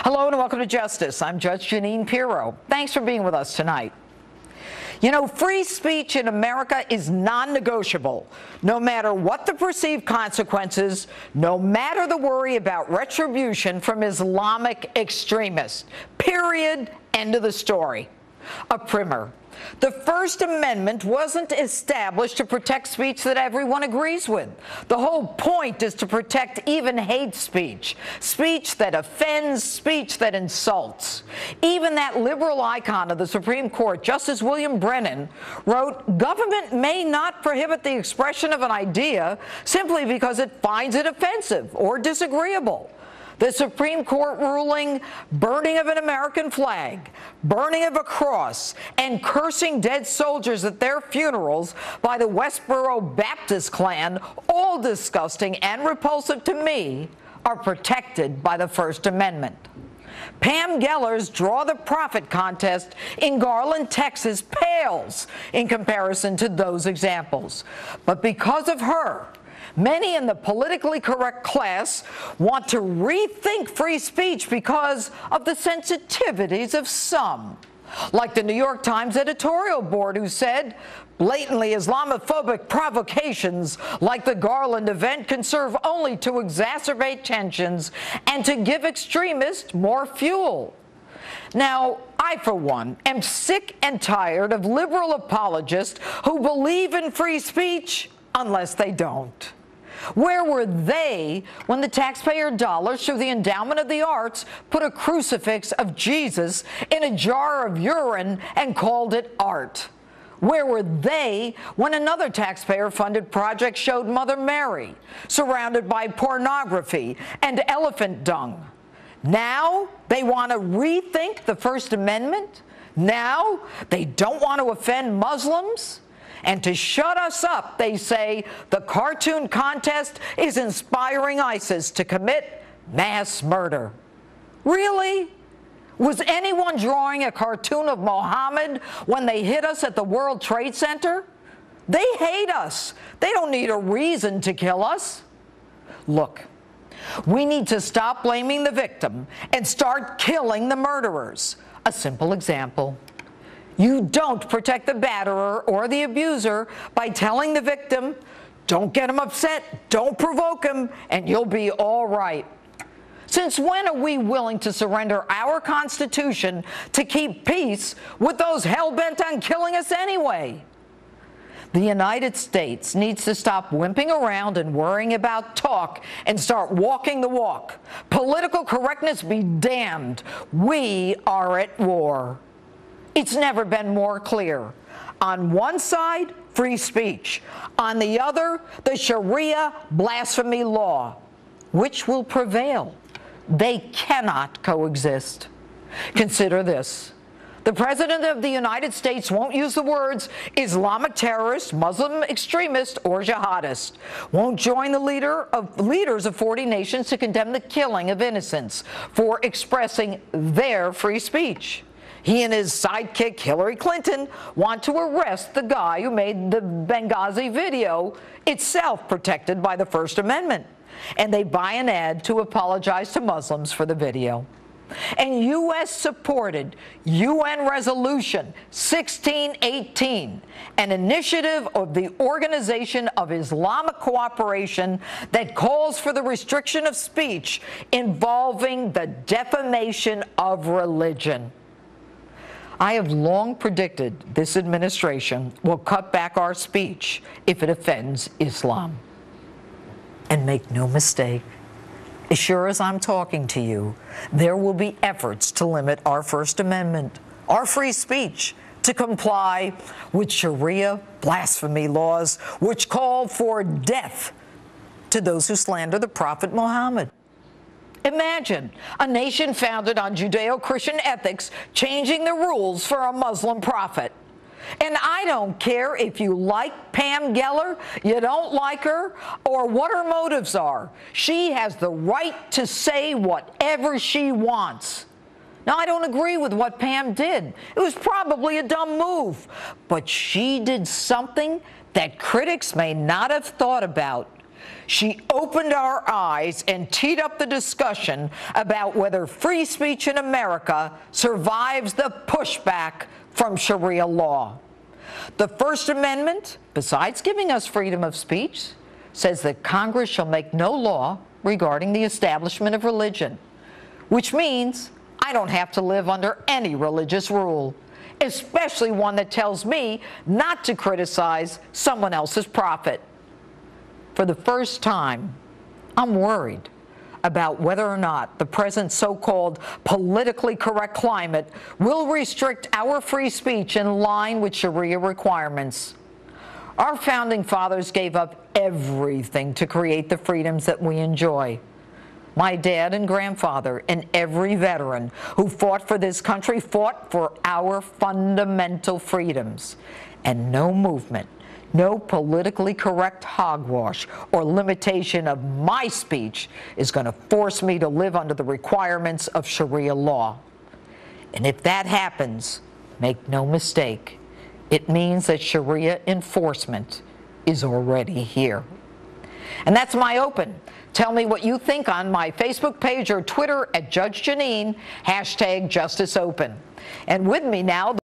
Hello and welcome to Justice. I'm Judge Jeanine Pirro. Thanks for being with us tonight. You know, free speech in America is non-negotiable, no matter what the perceived consequences, no matter the worry about retribution from Islamic extremists. Period. End of the story. A primer. The First Amendment wasn't established to protect speech that everyone agrees with. The whole point is to protect even hate speech, speech that offends, speech that insults. Even that liberal icon of the Supreme Court, Justice William Brennan, wrote, "Government may not prohibit the expression of an idea simply because it finds it offensive or disagreeable." The Supreme Court ruling burning of an American flag, burning of a cross, and cursing dead soldiers at their funerals by the Westboro Baptist Klan, all disgusting and repulsive to me, are protected by the First Amendment. Pam Geller's Draw the Profit contest in Garland, Texas pales in comparison to those examples. But because of her, many in the politically correct class want to rethink free speech because of the sensitivities of some. Like the New York Times editorial board, who said, blatantly Islamophobic provocations like the Garland event can serve only to exacerbate tensions and to give extremists more fuel. Now, I, for one, am sick and tired of liberal apologists who believe in free speech unless they don't. Where were they when the taxpayer dollars through the endowment of the arts put a crucifix of Jesus in a jar of urine and called it art? Where were they when another taxpayer-funded project showed Mother Mary surrounded by pornography and elephant dung? Now they want to rethink the First Amendment? Now they don't want to offend Muslims? And to shut us up, they say the cartoon contest is inspiring ISIS to commit mass murder. Really? Was anyone drawing a cartoon of Mohammed when they hit us at the World Trade Center? They hate us. They don't need a reason to kill us. Look, we need to stop blaming the victim and start killing the murderers. A simple example. You don't protect the batterer or the abuser by telling the victim, don't get him upset, don't provoke him, and you'll be all right. Since when are we willing to surrender our Constitution to keep peace with those hell-bent on killing us anyway? The United States needs to stop wimping around and worrying about talk and start walking the walk. Political correctness be damned. We are at war. It's never been more clear. On one side, free speech. On the other, the Sharia blasphemy law. Which will prevail? They cannot coexist. Consider this. The President of the United States won't use the words Islamic terrorist, Muslim extremist, or jihadist. Won't join the leaders of 40 nations to condemn the killing of innocents for expressing their free speech. He and his sidekick, Hillary Clinton, want to arrest the guy who made the Benghazi video, itself protected by the First Amendment. And they buy an ad to apologize to Muslims for the video. And U.S.-supported UN Resolution 1618, an initiative of the Organization of Islamic Cooperation that calls for the restriction of speech involving the defamation of religion. I have long predicted this administration will cut back our speech if it offends Islam. And make no mistake, as sure as I'm talking to you, there will be efforts to limit our First Amendment, our free speech, to comply with Sharia blasphemy laws, which call for death to those who slander the Prophet Muhammad. Imagine a nation founded on Judeo-Christian ethics changing the rules for a Muslim prophet. And I don't care if you like Pam Geller, you don't like her, or what her motives are. She has the right to say whatever she wants. Now, I don't agree with what Pam did. It was probably a dumb move. But she did something that critics may not have thought about. She opened our eyes and teed up the discussion about whether free speech in America survives the pushback from Sharia law. The First Amendment, besides giving us freedom of speech, says that Congress shall make no law regarding the establishment of religion, which means I don't have to live under any religious rule, especially one that tells me not to criticize someone else's prophet. For the first time, I'm worried about whether or not the present so-called politically correct climate will restrict our free speech in line with Sharia requirements. Our founding fathers gave up everything to create the freedoms that we enjoy. My dad and grandfather and every veteran who fought for this country fought for our fundamental freedoms. And no movement, no politically correct hogwash or limitation of my speech is going to force me to live under the requirements of Sharia law. And if that happens, make no mistake, it means that Sharia enforcement is already here. And that's my open. Tell me what you think on my Facebook page or Twitter at Judge Jeanine, #JusticeOpen. And with me now,